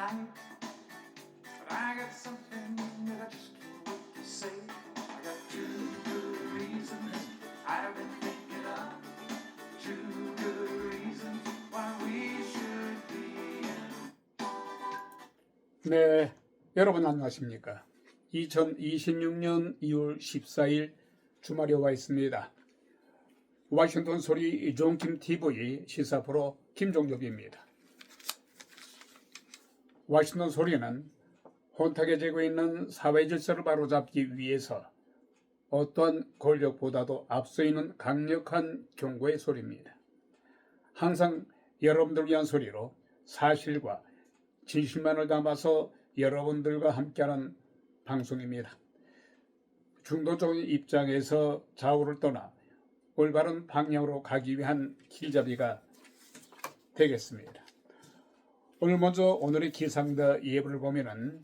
tonight, but I got something that I just can't wait to say. I got two good reasons I've been thinking of, two good reasons why we should be in. 네, 여러분 안녕하십니까? 2026년 2월 14일 주말에 와 있습니다. 워싱턴 소리 존킴 TV 시사 프로 김종엽입니다. 워싱턴 소리는 혼탁해 지고 있는 사회 질서를 바로잡기 위해서 어떠한 권력보다도 앞서 있는 강력한 경고의 소리입니다. 항상 여러분들 위한 소리로 사실과 진실만을 담아서 여러분들과 함께하는 방송입니다. 중도적인 입장에서 좌우를 떠나 올바른 방향으로 가기 위한 길잡이가 되겠습니다. 오늘 먼저 오늘의 기상더 예보를 보면은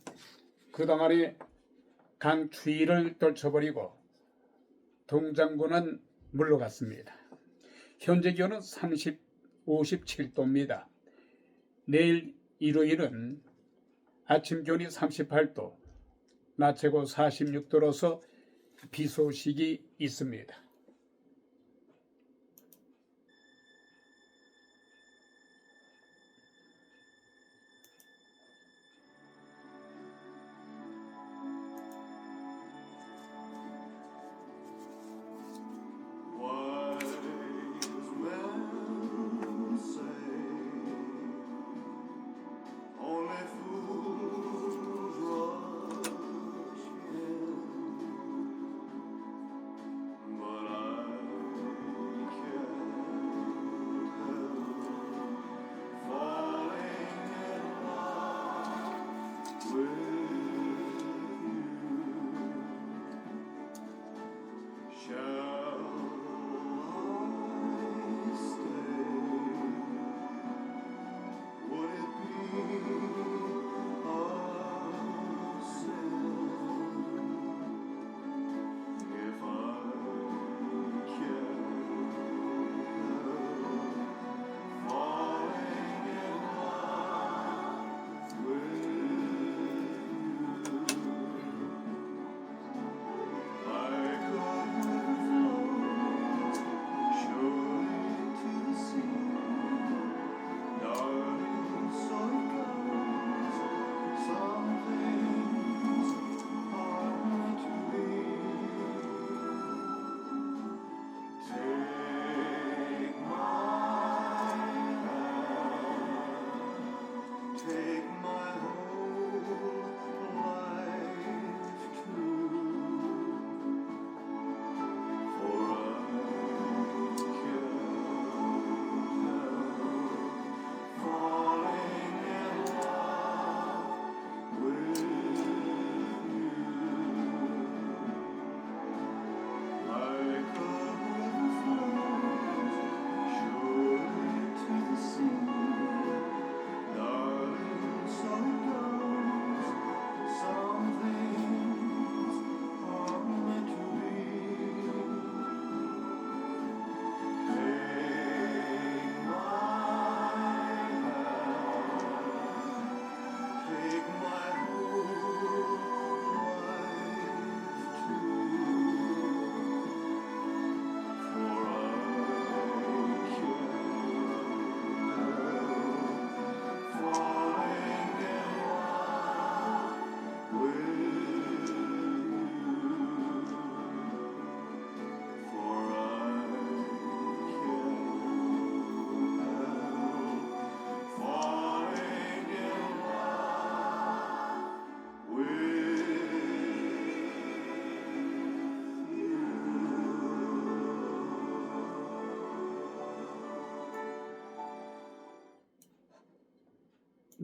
그동안에 강추위를 떨쳐버리고 동장군은 물러갔습니다. 현재 기온은 57도입니다. 내일 일요일은 아침 기온이 38도, 낮 최고 46도로서 비 소식이 있습니다.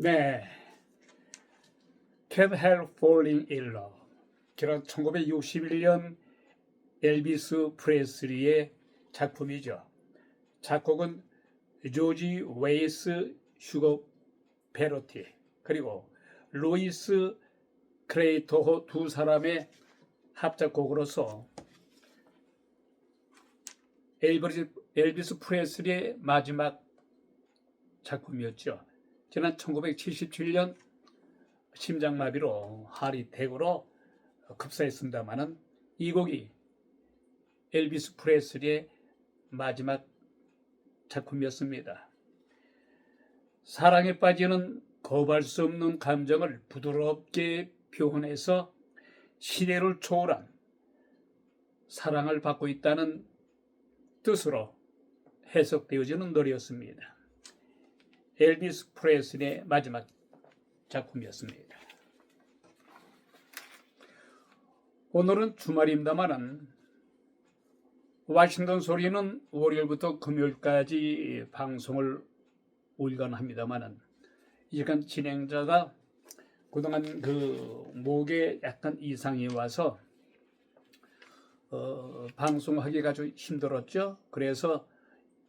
네, Can't Help Falling in Love. 지난 1961년 엘비스 프레슬리의 작품이죠. 작곡은 조지 웨이스 슈거 베로티 그리고 루이스 크레이토호 두 사람의 합작곡으로서 엘비스 프레슬리의 마지막 작품이었죠. 지난 1977년 심장마비로 하리택으로 급사했습니다마는 이 곡이 엘비스 프레슬리의 마지막 작품이었습니다. 사랑에 빠지는 거부할 수 없는 감정을 부드럽게 표현해서 시대를 초월한 사랑을 받고 있다는 뜻으로 해석되어지는 노래였습니다. 엘비스 프레슬리의 마지막 작품이었습니다. 오늘은 주말입니다만은 워싱턴 소리는 월요일부터 금요일까지 방송을 5일간 합니다만은 이 시간 진행자가 그동안 목에 약간 이상이 와서 방송하기가 좀 힘들었죠. 그래서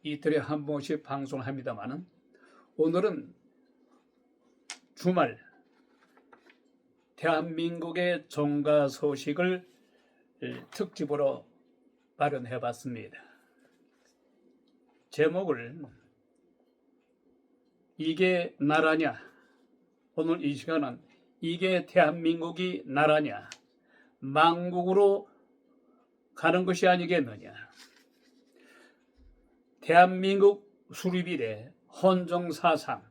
이틀에 한 번씩 방송을 합니다만은 오늘은 주말 대한민국의 종가 소식을 특집으로 마련해 봤습니다. 제목을 이게 나라냐, 오늘 이 시간은 이게 대한민국이 나라냐, 망국으로 가는 것이 아니겠느냐. 대한민국 수립 이래 헌정사상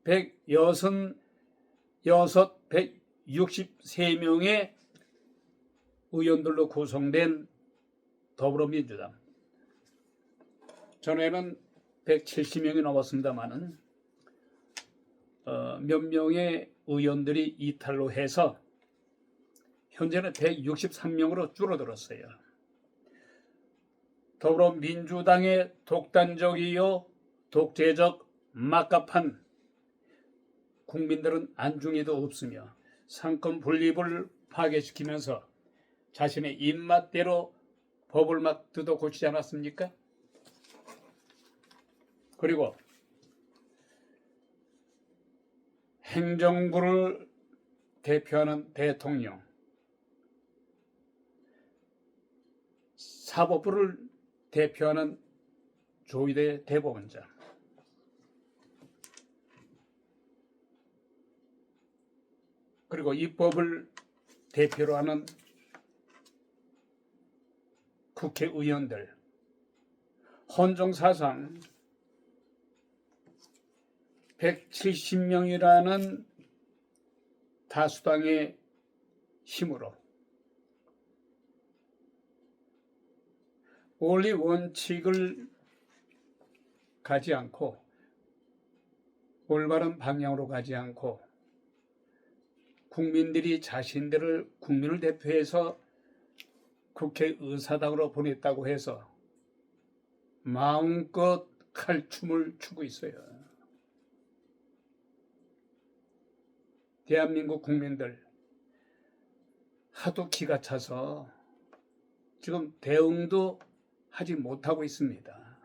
163명의 의원들로 구성된 더불어민주당, 전에는 170명이 넘었습니다만은 몇 명의 의원들이 이탈로 해서 현재는 163명으로 줄어들었어요. 더불어민주당의 독단적이요 독재적 막갑한 국민들은 안중에도 없으며 상권 분립을 파괴시키면서 자신의 입맛대로 법을 막 뜯어 고치지 않았습니까? 그리고 행정부를 대표하는 대통령, 사법부를 대표하는 조희대 대법원장, 그리고 입법을 대표로 하는 국회의원들, 헌정사상 170명이라는 다수당의 힘으로 원리 원칙을 가지 않고 올바른 방향으로 가지 않고 국민들이 자신들을 국민을 대표해서 국회의사당으로 보냈다고 해서 마음껏 칼춤을 추고 있어요. 대한민국 국민들 하도 기가 차서 지금 대응도 하지 못하고 있습니다.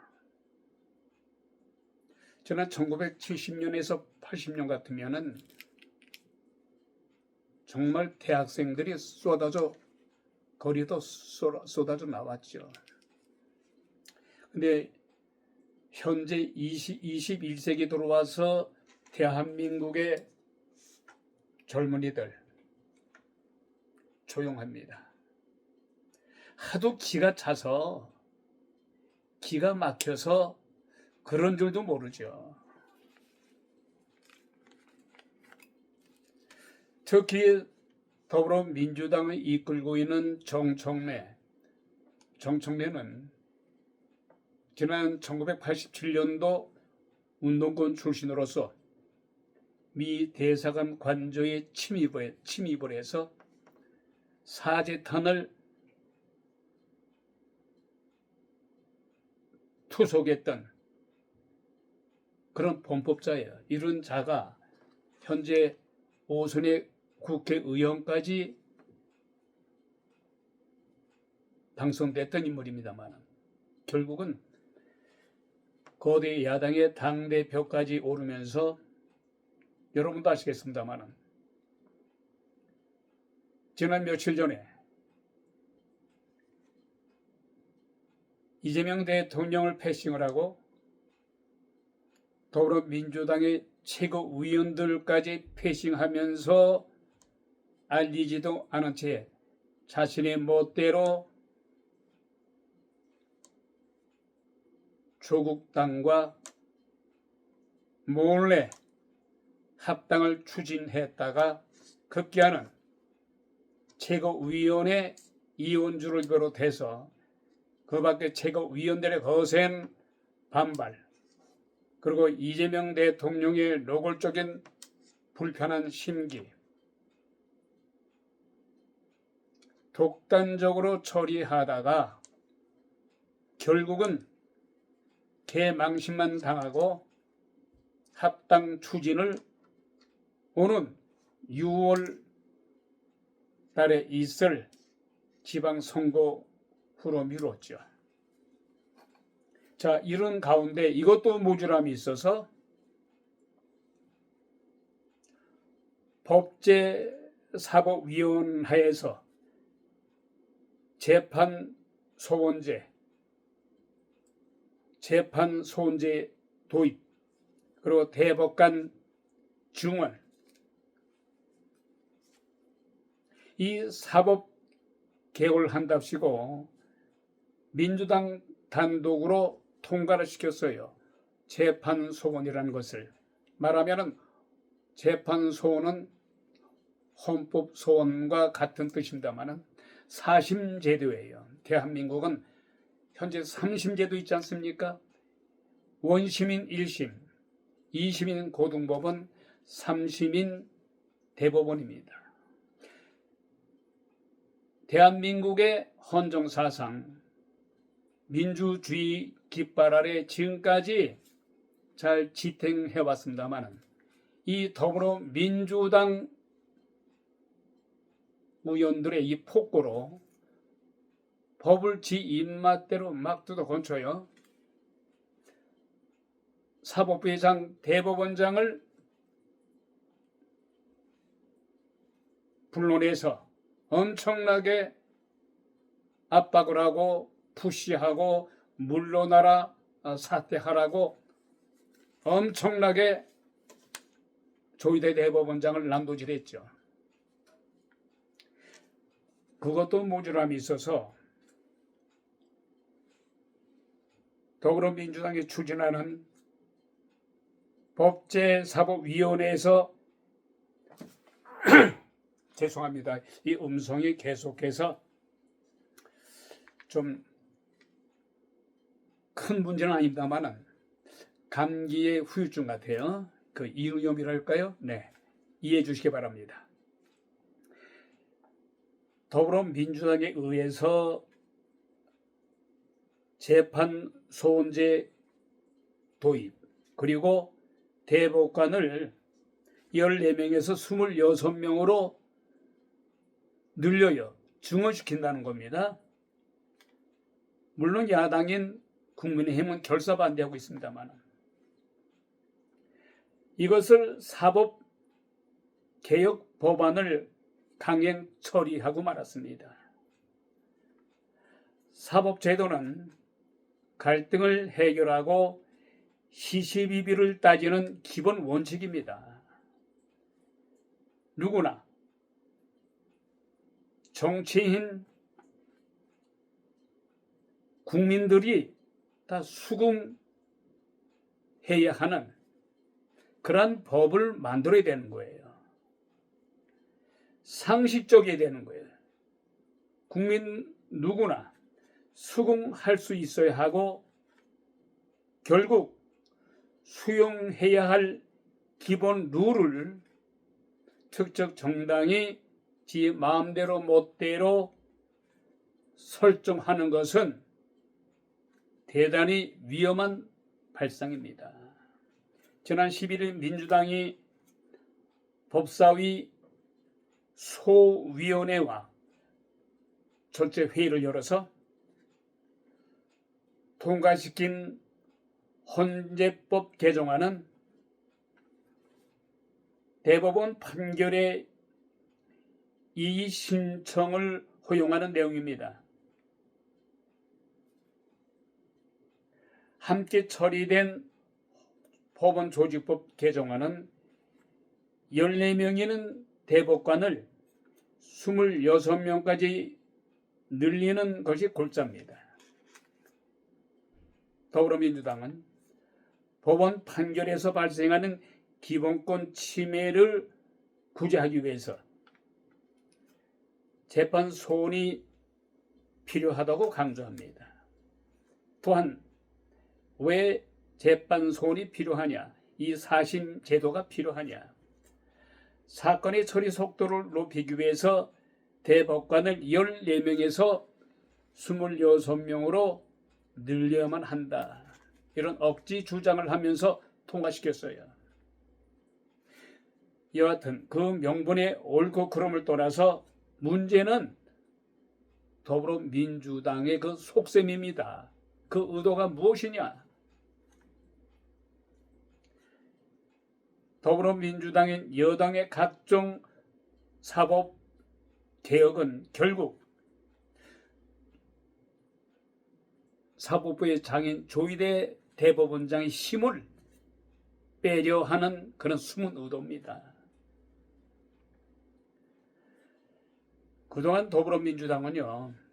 저는 1970년에서 80년 같으면은 정말 대학생들이 쏟아져 거리도 쏟아져 나왔죠. 근데 현재 21세기 들어와서 대한민국의 젊은이들 조용합니다. 하도 기가 차서 기가 막혀서 그런 줄도 모르죠. 특히 더불어민주당을 이끌고 있는 정청래는 지난 1987년도 운동권 출신으로서 미 대사관 관저에 침입을 해서 사제탄을 투속했던 그런 범법자예요. 이런 자가 현재 5선의 국회의원까지 당선됐던 인물입니다만 결국은 거대 야당의 당대표까지 오르면서 여러분도 아시겠습니다만 지난 며칠 전에 이재명 대통령을 패싱을 하고 더불어민주당의 최고위원들까지 패싱하면서 알리지도 않은 채 자신의 멋대로 조국당과 몰래 합당을 추진했다가 급기야는 최고위원회 이원주를 비롯해서 그 밖에 최고위원들의 거센 반발, 그리고 이재명 대통령의 노골적인 불편한 심기, 독단적으로 처리하다가 결국은 개망신만 당하고 합당 추진을 오는 6월 달에 있을 지방선거 후로 미뤘죠. 자, 이런 가운데 이것도 모자람이 있어서 법제사법위원회에서 재판소원제 도입, 그리고 대법관 증원, 이 사법 개혁을 한답시고 민주당 단독으로 통과를 시켰어요. 재판소원이라는 것을 말하면 재판소원은 헌법소원과 같은 뜻입니다만 사심제도예요. 대한민국은 현재 3심제도 있지 않습니까? 원심인 1심, 2심인 고등법원, 3심인 대법원입니다. 대한민국의 헌정사상, 민주주의 깃발 아래 지금까지 잘 지탱해 왔습니다만 이 더불어민주당 의원들의 이 폭거로 법을 지 입맛대로 막 뜯어 건쳐요. 사법부의장, 대법원장을 불러내서 엄청나게 압박을 하고 푸시하고 물러나라, 사퇴하라고 엄청나게 조희대 대법원장을 난도질했죠. 그것도 모자람이 있어서 더불어민주당이 추진하는 법제사법위원회에서 죄송합니다. 이 음성이 계속해서 좀 큰 문제는 아닙니다만 감기의 후유증 같아요. 그 이유염이랄까요? 네, 이해해 주시기 바랍니다. 더불어민주당에 의해서 재판소원제 도입, 그리고 대법관을 14명에서 26명으로 늘려요. 증원시킨다는 겁니다. 물론 야당인 국민의힘은 결사 반대하고 있습니다만 이것을 사법개혁 법안을 강행 처리하고 말았습니다. 사법제도는 갈등을 해결하고 시시비비를 따지는 기본 원칙입니다. 누구나 정치인, 국민들이 다 수긍해야 하는 그러한 법을 만들어야 되는 거예요. 상식적이어야 되는 거예요. 국민 누구나 수긍할 수 있어야 하고 결국 수용해야 할 기본 룰을 특정 정당이 지 마음대로 멋대로 설정하는 것은 대단히 위험한 발상입니다. 지난 11일 민주당이 법사위 소위원회와 전체 회의를 열어서 통과시킨 헌재법 개정안은 대법원 판결의 이의 신청을 허용하는 내용입니다. 함께 처리된 법원 조직법 개정안은 14명이는 대법관을 26명까지 늘리는 것이 골자입니다. 더불어민주당은 법원 판결에서 발생하는 기본권 침해를 구제하기 위해서 재판 소원이 필요하다고 강조합니다. 또한 왜 재판 소원이 필요하냐, 이 사심 제도가 필요하냐, 사건의 처리 속도를 높이기 위해서 대법관을 14명에서 26명으로 늘려야만 한다. 이런 억지 주장을 하면서 통과시켰어요. 여하튼 그 명분의 옳고 그름을 떠나서 문제는 더불어민주당의 그 속셈입니다. 그 의도가 무엇이냐? 더불어민주당인 여당의 각종 사법 개혁은 결국 사법부의 장인 조희대 대법원장의 힘을 빼려 하는 그런 숨은 의도입니다. 그동안 더불어민주당은요,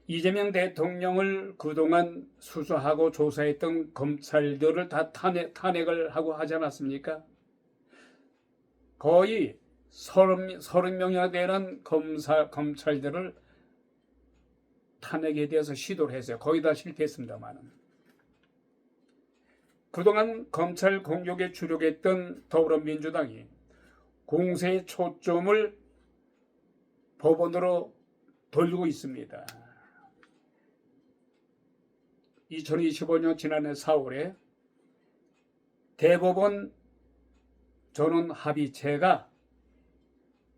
이재명 대통령을 그동안 수사하고 조사했던 검찰들을 다 탄핵을 하고 하지 않았습니까? 거의 30명이나 되는 검찰들을 탄핵에 대해서 시도를 했어요. 거의 다 실패했습니다만. 그동안 검찰 공격에 주력했던 더불어민주당이 공세의 초점을 법원으로 돌리고 있습니다. 2025년 지난해 4월에 대법원 전원합의체가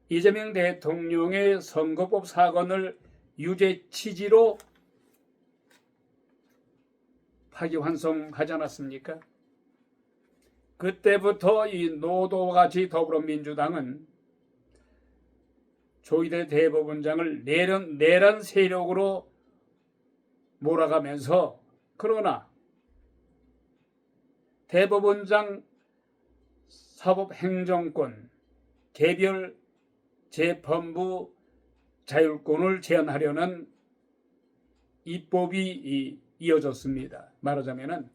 이재명 대통령의 선거법 사건을 유죄 취지로 파기환송하지 않았습니까? 그때부터 이 노도와 같이 더불어민주당은 조희대 대법원장을 내란 세력으로 몰아가면서, 그러나 대법원장 사법행정권, 개별 재판부 자율권을 제한하려는 입법이 이어졌습니다. 말하자면은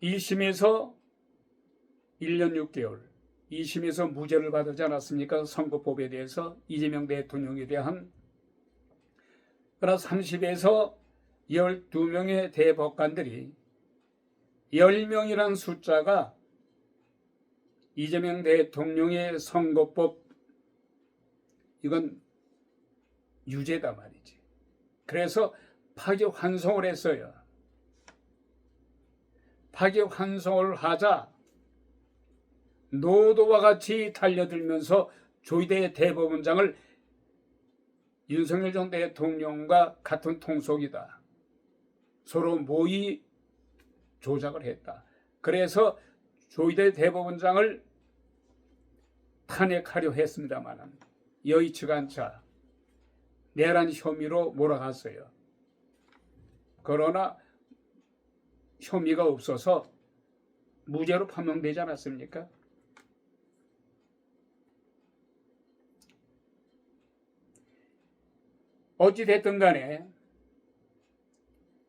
1심에서 1년 6개월, 2심에서 무죄를 받지 않았습니까? 선거법에 대해서 이재명 대통령에 대한. 그러나 30에서 12명의 대법관들이 10명이란 숫자가 이재명 대통령의 선거법, 이건 유죄다 말이지. 그래서 파기환송을 했어요. 파기환송을 하자 노도와 같이 달려들면서 조희대 대법원장을 윤석열 전 대통령과 같은 통속이다, 서로 모의 조작을 했다, 그래서 조희대 대법원장을 탄핵하려 했습니다만 여의치가 않자 내란 혐의로 몰아갔어요. 그러나 혐의가 없어서 무죄로 판명되지 않았습니까? 어찌됐든 간에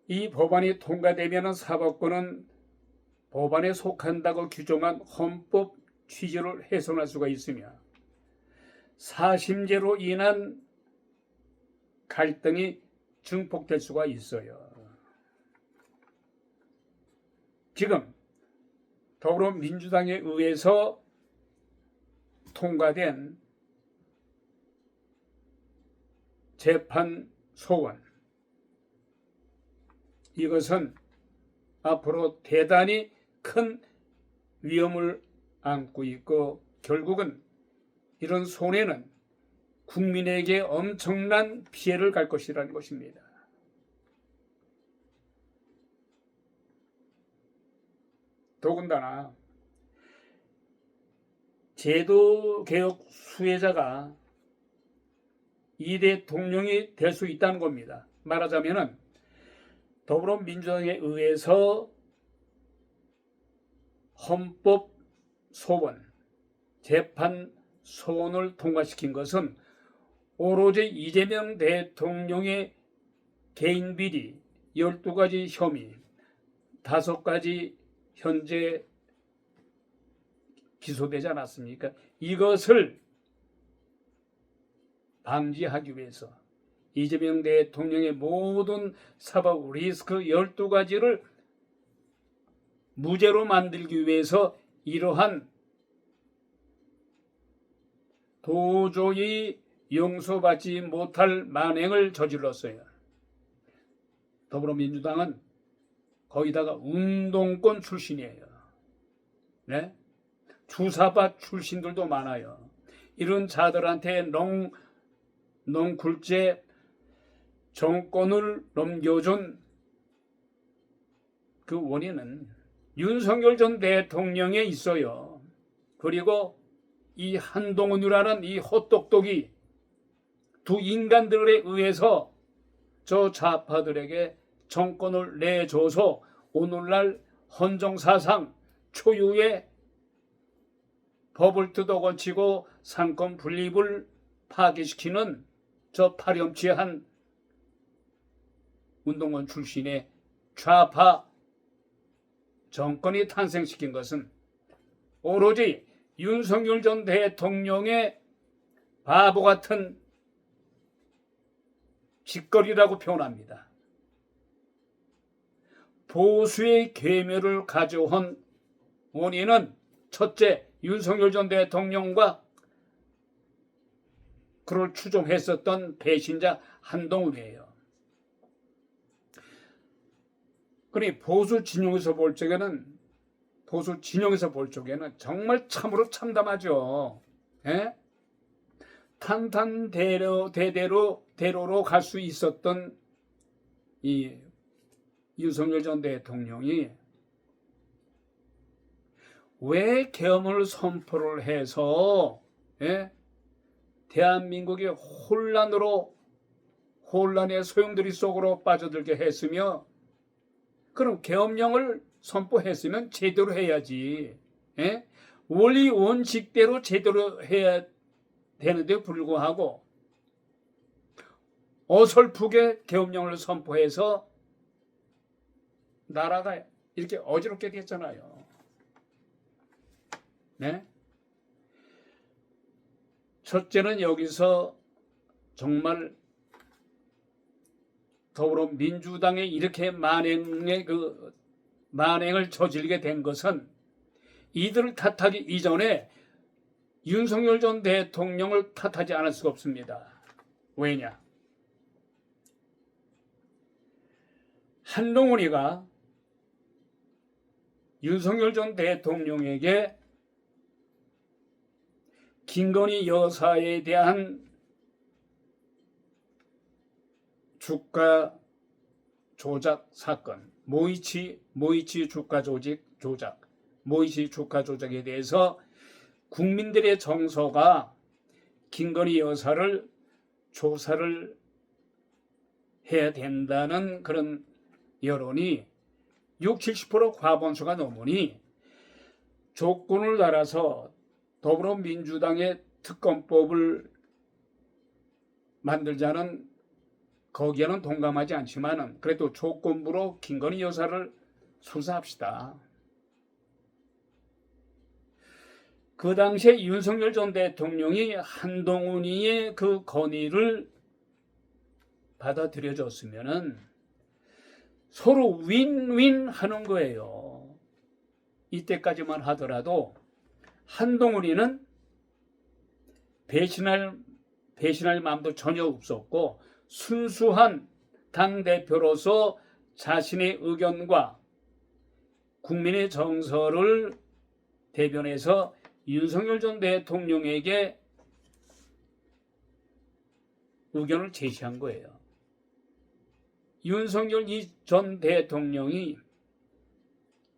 이 법안이 통과되면 사법권은 법안에 속한다고 규정한 헌법 취지를 훼손할 수가 있으며 사심제로 인한 갈등이 증폭될 수가 있어요. 지금 더불어민주당에 의해서 통과된 재판 소원, 이것은 앞으로 대단히 큰 위험을 안고 있고 결국은 이런 손해는 국민에게 엄청난 피해를 갈 것이라는 것입니다. 더군다나 제도개혁 수혜자가 이 대통령이 될 수 있다는 겁니다. 말하자면은 더불어민주당에 의해서 헌법 소원, 재판 소원을 통과시킨 것은 오로지 이재명 대통령의 개인 비리 12가지 혐의, 5가지 현재 기소되지 않았습니까? 이것을 방지하기 위해서 이재명 대통령의 모든 사법 리스크 12가지를 무죄로 만들기 위해서 이러한 도저히 용서받지 못할 만행을 저질렀어요. 더불어민주당은 거기다가 운동권 출신이에요. 네? 주사파 출신들도 많아요. 이런 자들한테 넝굴째 정권을 넘겨준 그 원인은 윤석열 전 대통령에 있어요. 그리고 이 한동훈이라는 이 헛똑똑이 두 인간들에 의해서 저 좌파들에게 정권을 내줘서 오늘날 헌정사상 초유의 법을 뜯어고치고 상권 분립을 파괴시키는 저 파렴치한 운동권 출신의 좌파 정권이 탄생시킨 것은 오로지 윤석열 전 대통령의 바보 같은 짓거리라고 표현합니다. 보수의 계멸을 가져온 원인은 첫째, 윤석열 전 대통령과 그를 추종했었던 배신자 한동훈이에요. 그러니 보수 진영에서 볼 적에는 정말 참으로 참담하죠. 예? 탄탄대로로 갈 수 있었던 이 윤석열 전 대통령이 왜 계엄을 선포를 해서 대한민국이 혼란의 소용돌이 속으로 빠져들게 했으며, 그럼 계엄령을 선포했으면 제대로 해야지. 원리 원칙대로 제대로 해야 되는데 불구하고 어설프게 계엄령을 선포해서 나라가 이렇게 어지럽게 됐잖아요. 네? 첫째는 여기서 정말 더불어민주당에 이렇게 만행을 저질게 된 것은 이들을 탓하기 이전에 윤석열 전 대통령을 탓하지 않을 수가 없습니다. 왜냐? 한동훈이가 윤석열 전 대통령에게 김건희 여사에 대한 주가 조작 사건, 모이치 주가 조작, 모이치 주가 조작에 대해서 국민들의 정서가 김건희 여사를 조사를 해야 된다는 그런 여론이 60-70% 과반수가 넘으니 조건을 따라서 더불어민주당의 특검법을 만들자는 거기에는 동감하지 않지만 그래도 조건부로 김건희 여사를 수사합시다. 그 당시에 윤석열 전 대통령이 한동훈이의 그 건의를 받아들여줬으면은 서로 윈윈 하는 거예요. 이때까지만 하더라도 한동훈이는 배신할 마음도 전혀 없었고 순수한 당대표로서 자신의 의견과 국민의 정서를 대변해서 윤석열 전 대통령에게 의견을 제시한 거예요. 윤석열 전 대통령이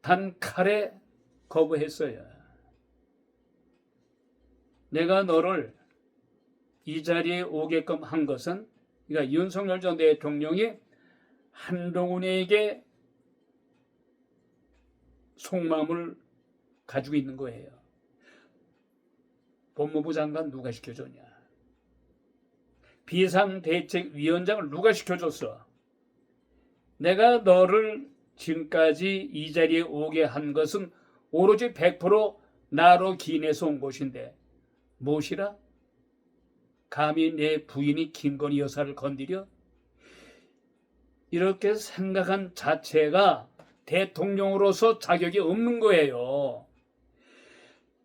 단칼에 거부했어요. 내가 너를 이 자리에 오게끔 한 것은, 그러니까 윤석열 전 대통령이 한동훈에게 속마음을 가지고 있는 거예요. 법무부 장관 누가 시켜줬냐? 비상대책위원장을 누가 시켜줬어? 내가 너를 지금까지 이 자리에 오게 한 것은 오로지 100% 나로 기인해서 온 것인데 무엇이라? 감히 내 부인이 김건희 여사를 건드려? 이렇게 생각한 자체가 대통령으로서 자격이 없는 거예요.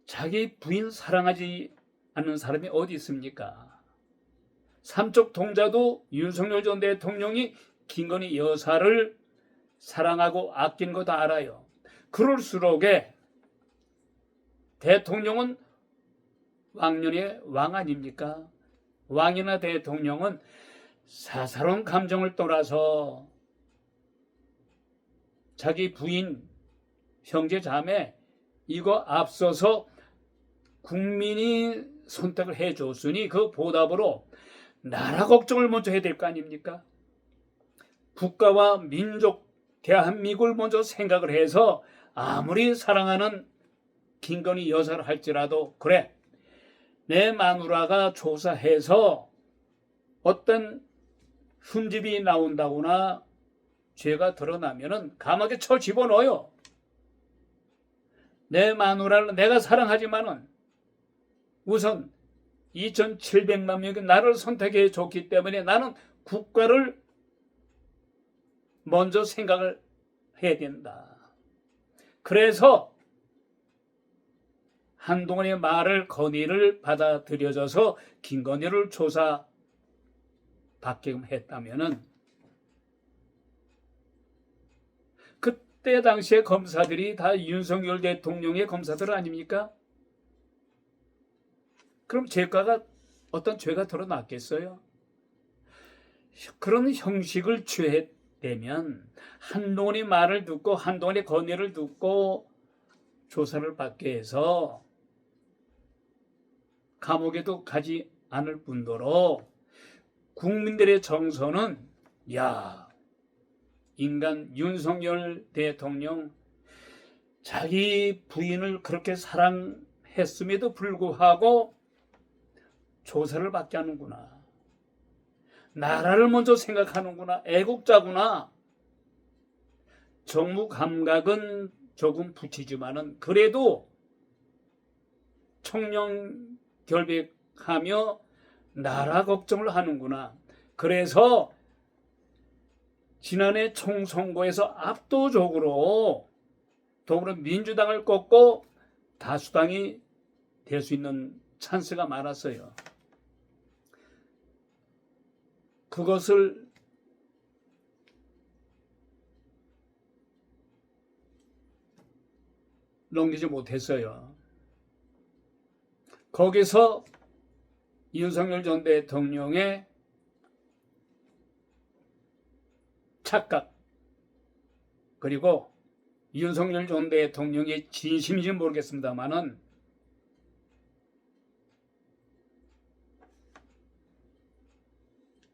자기 부인 사랑하지 않는 사람이 어디 있습니까? 삼척 동자도 윤석열 전 대통령이 김건희 여사를 사랑하고 아끼는 거 다 알아요. 그럴수록에 대통령은 왕년의 왕 아닙니까? 왕이나 대통령은 사사로운 감정을 떠나서 자기 부인, 형제, 자매 이거 앞서서 국민이 선택을 해줬으니 그 보답으로 나라 걱정을 먼저 해야 될 거 아닙니까? 국가와 민족, 대한민국을 먼저 생각을 해서 아무리 사랑하는 김건희 여사를 할지라도 그래, 내 마누라가 조사해서 어떤 흠집이 나온다거나 죄가 드러나면은 감옥에 쳐 집어넣어요. 내 마누라를 내가 사랑하지만은 우선 2,700만 명이 나를 선택해 줬기 때문에 나는 국가를 먼저 생각을 해야 된다. 그래서 한동훈의 말을 건의를 받아들여져서 김건희를 조사받게끔 했다면은 그때 당시에 검사들이 다 윤석열 대통령의 검사들 아닙니까? 그럼 죄가가 어떤 죄가 드러났겠어요? 그런 형식을 취했다면 한동훈의 말을 듣고 한동훈의 건의를 듣고 조사를 받게 해서 감옥에도 가지 않을 뿐더러 국민들의 정서는 야, 인간 윤석열 대통령 자기 부인을 그렇게 사랑했음에도 불구하고 조사를 받게 하는구나. 나라를 먼저 생각하는구나. 애국자구나. 정무 감각은 조금 붙이지만은 그래도 청렴결백하며 나라 걱정을 하는구나. 그래서 지난해 총선거에서 압도적으로 더불어민주당을 꺾고 다수당이 될 수 있는 찬스가 많았어요. 그것을 넘기지 못했어요. 거기서 윤석열 전 대통령의 착각 그리고 윤석열 전 대통령의 진심인지 모르겠습니다만은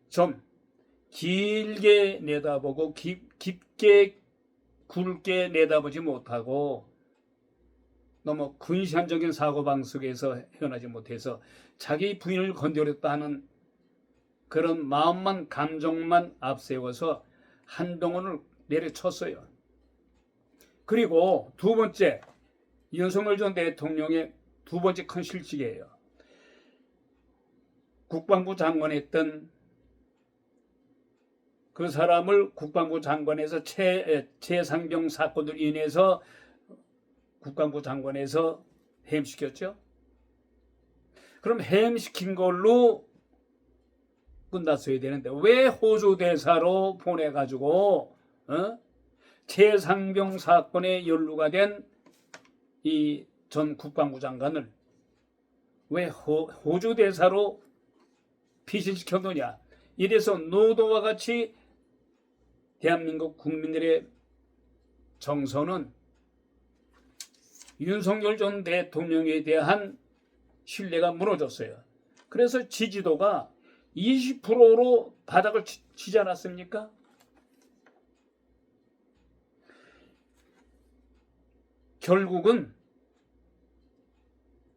좀 길게 내다보고 깊게 굵게 내다보지 못하고 너무 근시안적인 사고방식에서 헤어나지 못해서 자기 부인을 건드렸다 하는 그런 마음만 감정만 앞세워서 한동훈을 내려쳤어요. 그리고 두 번째, 윤석열 전 대통령의 두 번째 큰 실직이에요. 국방부 장관했던 그 사람을 국방부 장관에서 최상병 사건으로 인해서 국방부 장관에서 해임시켰죠. 그럼 해임시킨 걸로 끝났어야 되는데 왜 호주 대사로 보내가지고 최상병 사건에 연루가 된 이 전 국방부 장관을 왜 호주 대사로 피신시켰느냐. 이래서 노도와 같이 대한민국 국민들의 정서는 윤석열 전 대통령에 대한 신뢰가 무너졌어요. 그래서 지지도가 20%로 바닥을 치지 않았습니까? 결국은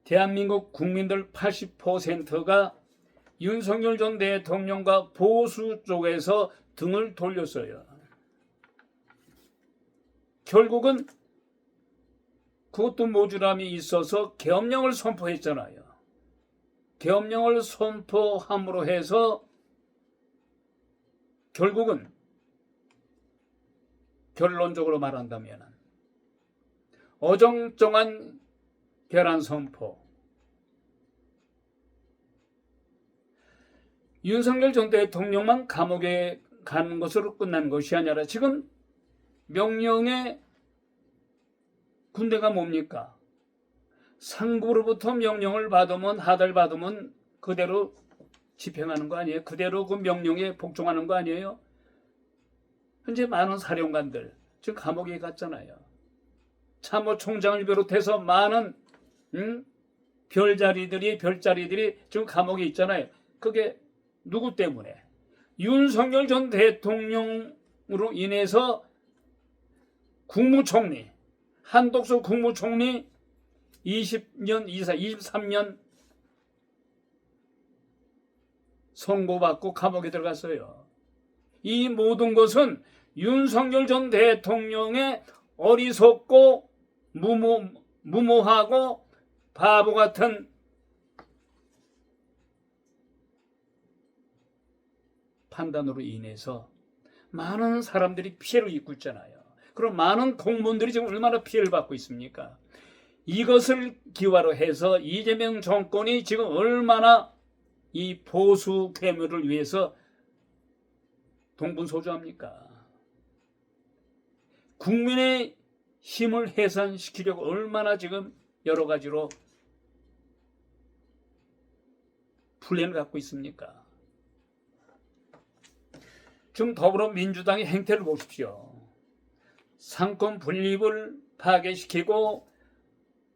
대한민국 국민들 80%가 윤석열 전 대통령과 보수 쪽에서 등을 돌렸어요. 결국은 그것도 모자람이 있어서 계엄령을 선포했잖아요. 계엄령을 선포함으로 해서 결국은 결론적으로 말한다면 어정쩡한 결안 선포, 윤석열 전 대통령만 감옥에 가는 것으로 끝난 것이 아니라 지금 명령의 군대가 뭡니까? 상부로부터 명령을 받으면 하달 받으면 그대로 집행하는 거 아니에요? 그대로 그 명령에 복종하는 거 아니에요? 현재 많은 사령관들 지금 감옥에 갔잖아요. 참모총장을 비롯해서 많은 별자리들이 지금 감옥에 있잖아요. 그게 누구 때문에? 윤석열 전 대통령으로 인해서 국무총리, 한독수 국무총리 20년 이상, 23년 선고받고 감옥에 들어갔어요. 이 모든 것은 윤석열 전 대통령의 어리석고 무모하고 바보 같은 판단으로 인해서 많은 사람들이 피해를 입고 있잖아요. 그럼 많은 공무원들이 지금 얼마나 피해를 받고 있습니까? 이것을 기화로 해서 이재명 정권이 지금 얼마나 이 보수 괴물을 위해서 동분서주합니까? 국민의 힘을 해산시키려고 얼마나 지금 여러 가지로 플랜을 갖고 있습니까? 지금 더불어민주당의 행태를 보십시오. 상권 분립을 파괴시키고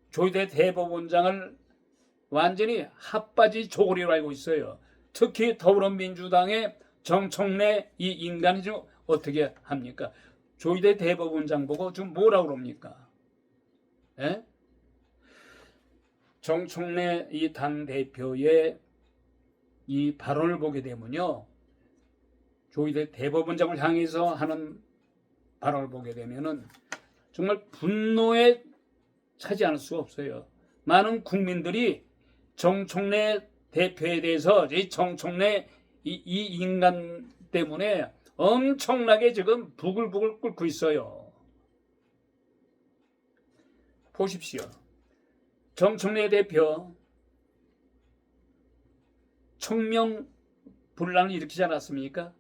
조희대 대법원장을 완전히 핫바지 조거리로 알고 있어요. 특히 더불어민주당의 정청래 이 인간이 지금 어떻게 합니까? 조희대 대법원장 보고 지금 뭐라고 그럽니까? 예? 정청래 이 당대표의 이 발언을 보게 되면요. 조희대 대법원장을 향해서 하는 발언을 보게 되면은 정말 분노에 차지 않을 수가 없어요. 많은 국민들이 정청래 대표에 대해서 이 정청래 이 인간 때문에 엄청나게 지금 부글부글 끓고 있어요. 보십시오. 정청래 대표 청명분란을 일으키지 않았습니까?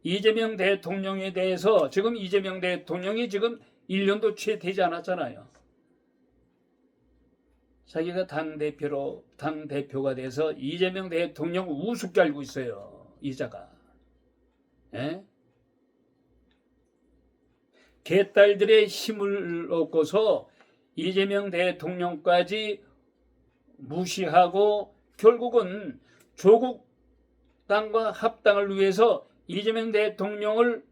이재명 대통령에 대해서 지금 이재명 대통령이 지금 1년도 채 되지 않았잖아요. 자기가 당대표가 돼서 이재명 대통령 우습게 알고 있어요. 이자가. 예? 개딸들의 힘을 얻고서 이재명 대통령까지 무시하고 결국은 조국 당과 합당을 위해서 이재명 대통령을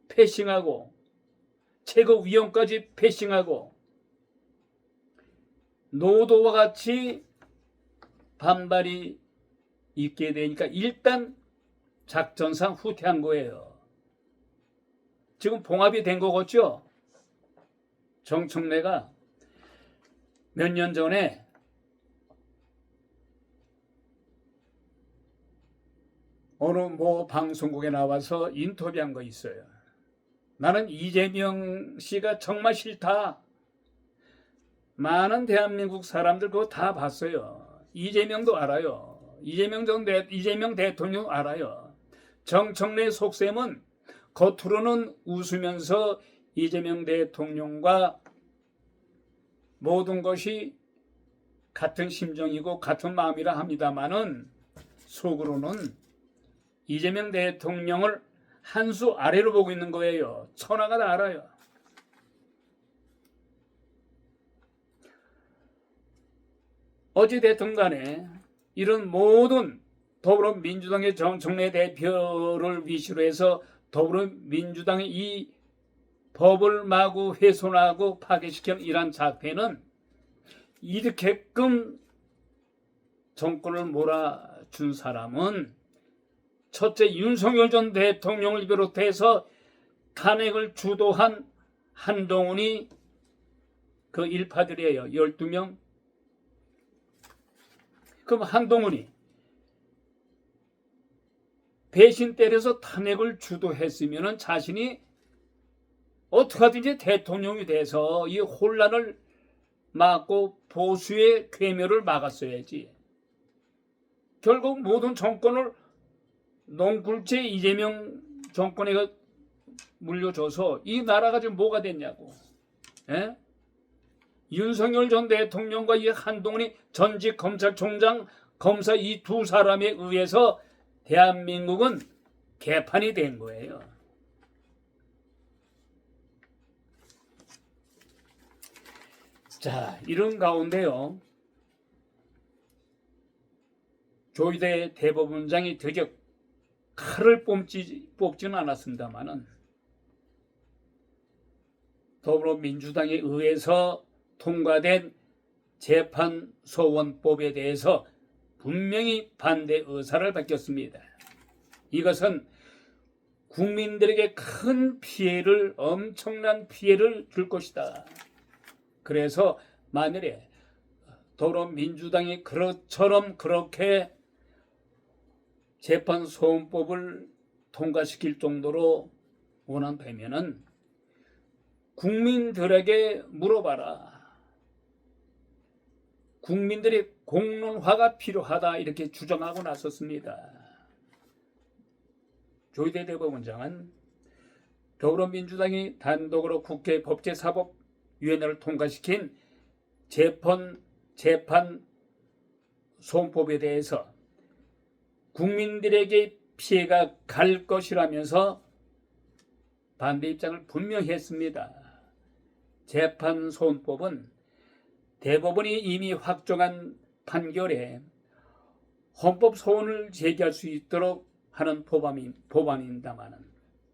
패싱하고 최고위원까지 패싱하고 노도와 같이 반발이 있게 되니까 일단 작전상 후퇴한 거예요. 지금 봉합이 된 거겠죠? 정청래가 몇 년 전에 어느 방송국에 나와서 인터뷰한 거 있어요. 나는 이재명 씨가 정말 싫다. 많은 대한민국 사람들 그거 다 봤어요. 이재명도 알아요. 이재명 대통령 알아요. 정청래 속셈은 겉으로는 웃으면서 이재명 대통령과 모든 것이 같은 심정이고 같은 마음이라 합니다만은 속으로는 이재명 대통령을 한 수 아래로 보고 있는 거예요. 천하가 다 알아요. 어찌됐든 간에 이런 모든 더불어민주당의 정청래 대표를 위시로 해서 더불어민주당의 이 법을 마구 훼손하고 파괴시킨 이러한 작태는 이렇게끔 정권을 몰아준 사람은 첫째 윤석열 전 대통령을 비롯해서 탄핵을 주도한 한동훈이 그 일파들이에요. 12명. 그럼 한동훈이 배신 때려서 탄핵을 주도했으면 자신이 어떻게 하든지 대통령이 돼서 이 혼란을 막고 보수의 괴멸을 막았어야지. 결국 모든 정권을 농굴제 이재명 정권에 물려줘서 이 나라가 지금 뭐가 됐냐고. 예? 윤석열 전 대통령과 이 한동훈이 전직 검찰총장, 검사 이 두 사람에 의해서 대한민국은 개판이 된 거예요. 자, 이런 가운데요. 조희대 대법원장이 드디어 칼을 뽑지는 않았습니다만은 더불어민주당에 의해서 통과된 재판소원법에 대해서 분명히 반대 의사를 밝혔습니다. 이것은 국민들에게 큰 피해를, 엄청난 피해를 줄 것이다. 그래서 만일에 더불어민주당이 그렇게 재판소원법을 통과시킬 정도로 원한다면은 국민들에게 물어봐라. 국민들의 공론화가 필요하다 이렇게 주장하고 나섰습니다. 조희대 대법원장은 더불어민주당이 단독으로 국회 법제사법위원회를 통과시킨 재판소원법에 대해서 국민들에게 피해가 갈 것이라면서 반대 입장을 분명히 했습니다. 재판소원법은 대법원이 이미 확정한 판결에 헌법 소원을 제기할 수 있도록 하는 법안입니다만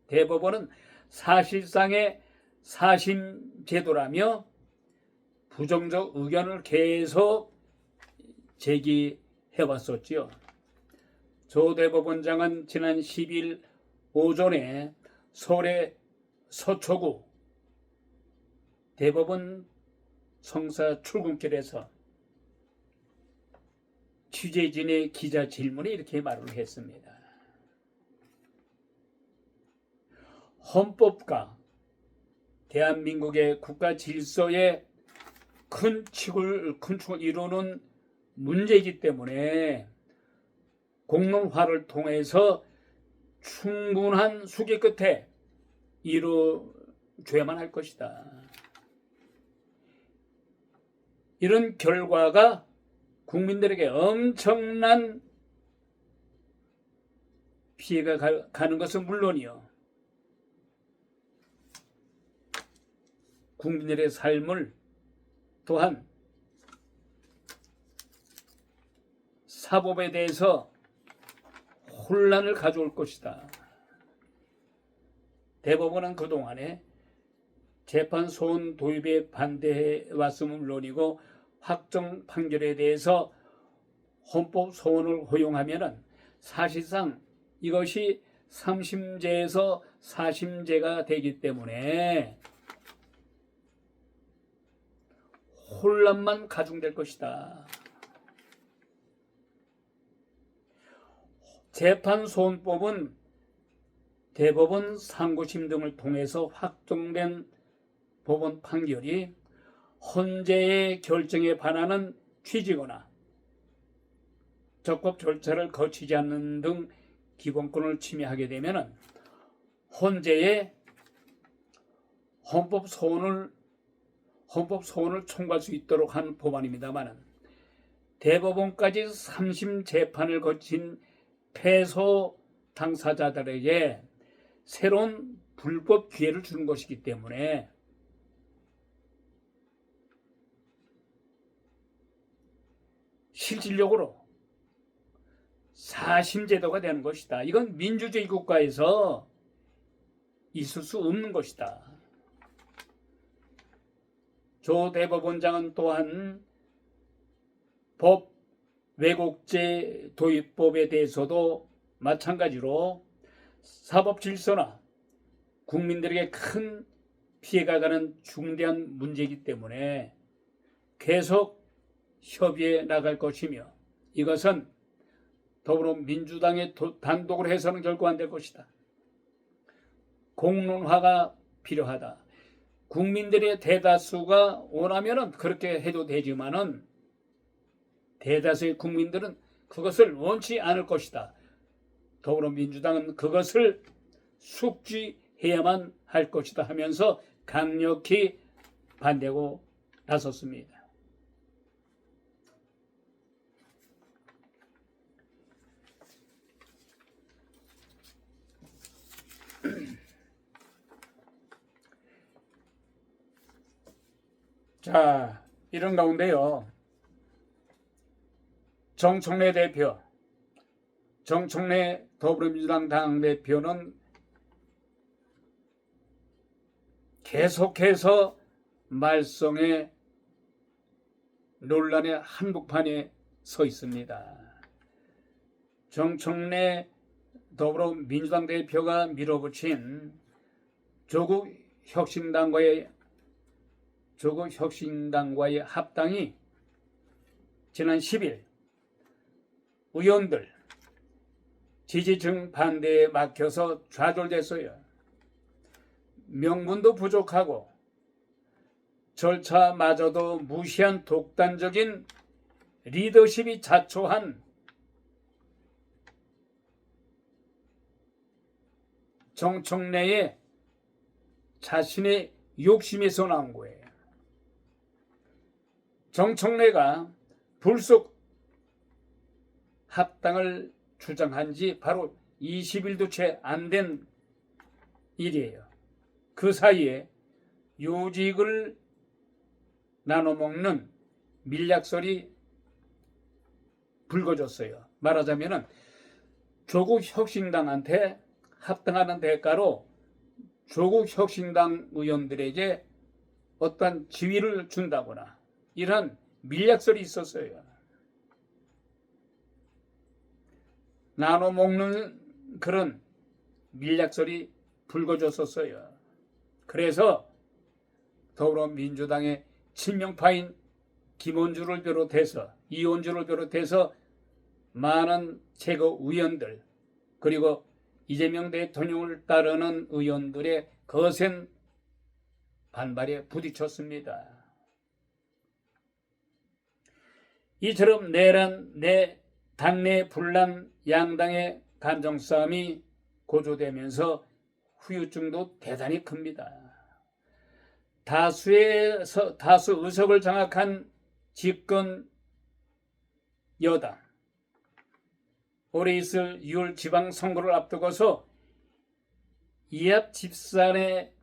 대법원은 사실상의 사심제도라며 부정적 의견을 계속 제기해왔었지요. 조 대법원장은 지난 10일 오전에 서울의 서초구 대법원 성사 출근길에서 취재진의 기자 질문에 이렇게 말을 했습니다. 헌법과 대한민국의 국가 질서에 큰 축을 이루는 문제이기 때문에 공론화를 통해서 충분한 수기 끝에 이루어져야만 할 것이다. 이런 결과가 국민들에게 엄청난 피해가 가는 것은 물론이요. 국민들의 삶을 또한 사법에 대해서 혼란을 가져올 것이다. 대법원은 그동안에 재판소원 도입에 반대해 왔음은 물론이고 확정 판결에 대해서 헌법 소원을 허용하면은 사실상 이것이 3심제에서 4심제가 되기 때문에 혼란만 가중될 것이다. 재판소원법은 대법원 상고심 등을 통해서 확정된 법원 판결이 헌재의 결정에 반하는 취지거나 적법 절차를 거치지 않는 등 기본권을 침해하게 되면 헌재에 헌법 소원을 청구할 수 있도록 한 법안입니다만 대법원까지 3심 재판을 거친 패소 당사자들에게 새로운 불법 기회를 주는 것이기 때문에 실질적으로 사심제도가 되는 것이다. 이건 민주주의 국가에서 있을 수 없는 것이다. 조 대법원장은 또한 법 왜곡죄 도입법에 대해서도 마찬가지로 사법 질서나 국민들에게 큰 피해가 가는 중대한 문제이기 때문에 계속 협의해 나갈 것이며 이것은 더불어민주당의 단독으로 해서는 결코 안 될 것이다. 공론화가 필요하다. 국민들의 대다수가 원하면은 그렇게 해도 되지만은 대다수의 국민들은 그것을 원치 않을 것이다. 더불어민주당은 그것을 숙지해야만 할 것이다 하면서 강력히 반대하고 나섰습니다. 자, 이런 가운데요. 정청래 더불어민주당 당대표는 계속해서 말썽의 논란의 한복판에 서 있습니다. 정청래 더불어민주당 대표가 밀어붙인 조국 혁신당과의 합당이 지난 10일 의원들 지지층 반대에 막혀서 좌절됐어요. 명분도 부족하고 절차마저도 무시한 독단적인 리더십이 자초한 정청래의 자신의 욕심에서 나온 거예요. 정청래가 불속 합당을 주장한 지 바로 20일도 채 안 된 일이에요. 그 사이에 요직을 나눠먹는 밀약설이 불거졌어요. 말하자면은 조국 혁신당한테 합당하는 대가로 조국 혁신당 의원들에게 어떤 지위를 준다거나 이런 밀약설이 있었어요. 나눠 먹는 그런 밀약설이 불거졌었어요. 그래서 더불어민주당의 친명파인 김원주를 비롯해서 이원주를 비롯해서 많은 최고 의원들 그리고 이재명 대통령을 따르는 의원들의 거센 반발에 부딪혔습니다. 이처럼 당내 분란 양당의 감정싸움이 고조되면서 후유증도 대단히 큽니다. 다수 의석을 장악한 집권 여당 올해 있을 6월 지방선거를 앞두고서 이합 집산에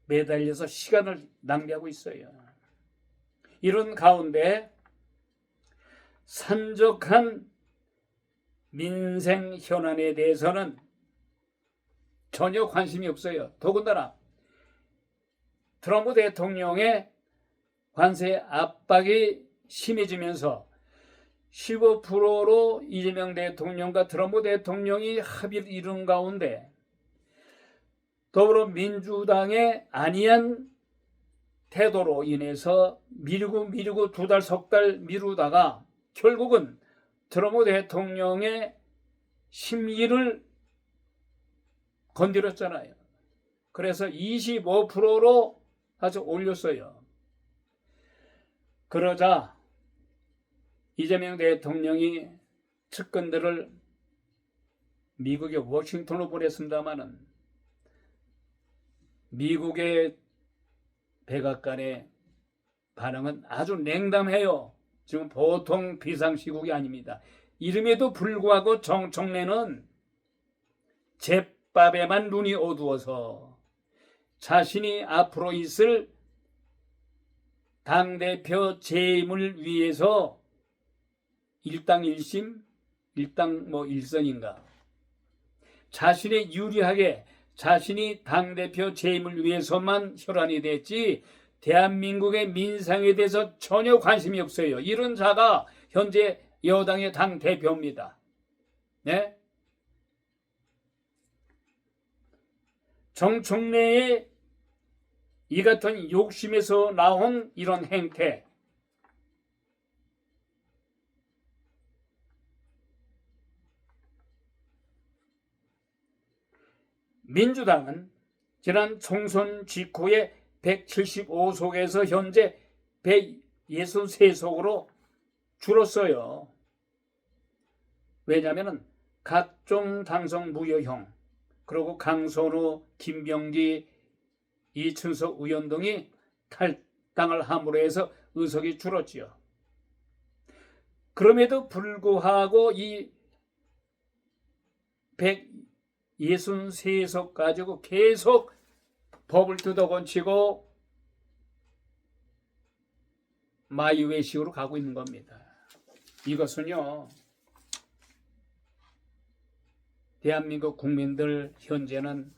매달려서 시간을 낭비하고 있어요. 이런 가운데 산적한 민생 현안에 대해서는 전혀 관심이 없어요. 더군다나 트럼프 대통령의 관세 압박이 심해지면서 15%로 이재명 대통령과 트럼프 대통령이 합의를 이룬 가운데 더불어민주당의 안이한 태도로 인해서 미루고 두 달, 석 달 미루다가 결국은 트럼프 대통령의 심의를 건드렸잖아요. 그래서 25%로 아주 올렸어요. 그러자 이재명 대통령이 측근들을 미국의 워싱턴으로 보냈습니다마는 미국의 백악관의 반응은 아주 냉담해요. 지금 보통 비상시국이 아닙니다. 이름에도 불구하고 정청래는 제밥에만 눈이 어두워서 자신이 앞으로 있을 당대표 재임을 위해서 일당 일선인가 자신이 유리하게 자신이 당대표 재임을 위해서만 혈안이 됐지 대한민국의 민생에 대해서 전혀 관심이 없어요. 이런 자가 현재 여당의 당 대표입니다. 네? 정청래의 이 같은 욕심에서 나온 이런 행태, 민주당은 지난 총선 직후에 175석에서 현재 163석으로 줄었어요. 왜냐하면 각종 당선 무효형, 그리고 강선우, 김병기, 이춘석 의원 등이 탈당을 함으로 해서 의석이 줄었지요. 그럼에도 불구하고 이 163석 가지고 계속 법을 뜯어건치고 마이웨이식으로 가고 있는 겁니다. 이것은요, 대한민국 국민들 현재는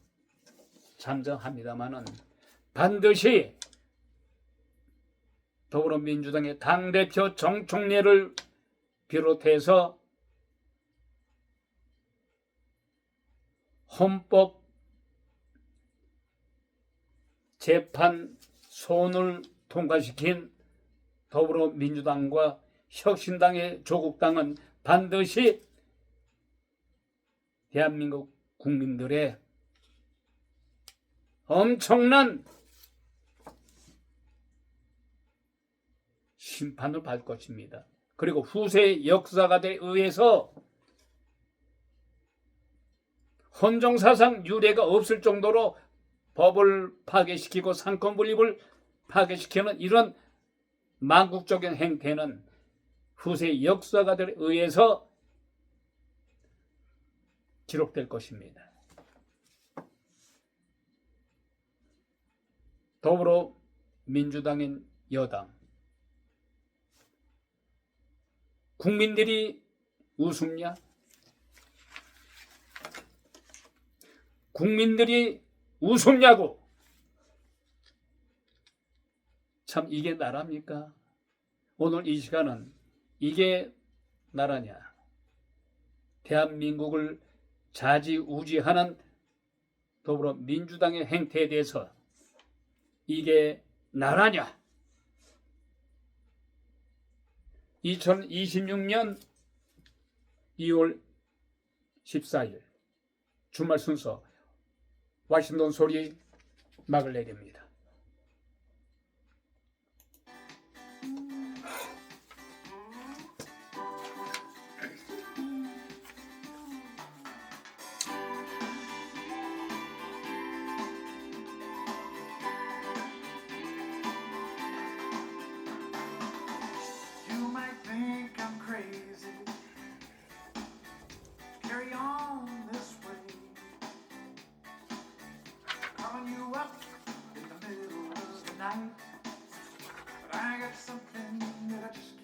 잠잠합니다마는 반드시 더불어민주당의 당대표 정청래를 비롯해서 헌법 재판소원을 통과시킨 더불어민주당과 혁신당의 조국당은 반드시 대한민국 국민들의 엄청난 심판을 받을 것입니다. 그리고 후세 역사가에 의해서 헌정사상 유례가 없을 정도로 법을 파괴시키고 상권 분립을 파괴시키는 이런 망국적인 행태는 후세 역사가들에 의해서 기록될 것입니다. 더불어민주당인 여당, 국민들이 우습냐? 국민들이 우습냐고? 참 이게 나라입니까? 오늘 이 시간은 이게 나라냐? 대한민국을 좌지우지하는 더불어민주당의 행태에 대해서 이게 나라냐? 2026년 2월 14일 주말 순서 와싱턴 소리 막을 내립니다. You might think I'm crazy. Carry on this way. Calling you up in the middle of the night. But I got something that I just